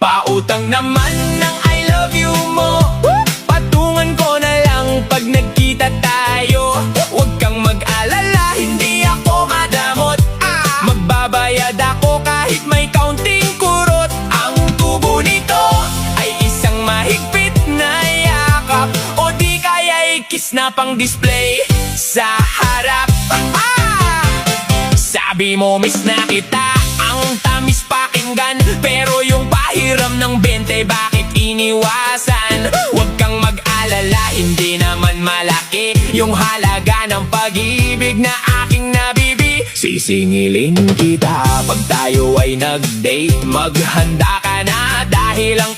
Pautang naman ng I love you mo, patungan ko na lang pag nagkita tayo. Huwag kang mag-alala, hindi ako madamot. Magbabayad ako kahit may kaunting kurot. Ang tubo nito ay isang mahigpit na yakap, o di kaya kiss na pang display sa harap. Sabi mo miss na kita, ang tamis pakinggan, pero yung pahiram ng 20 bakit iniwasan? Huwag kang mag-alala, hindi naman malaki yung halaga ng pag-ibig na aking nabibi. Sisingilin kita pag tayo ay nag-date, maghanda ka na dahil ang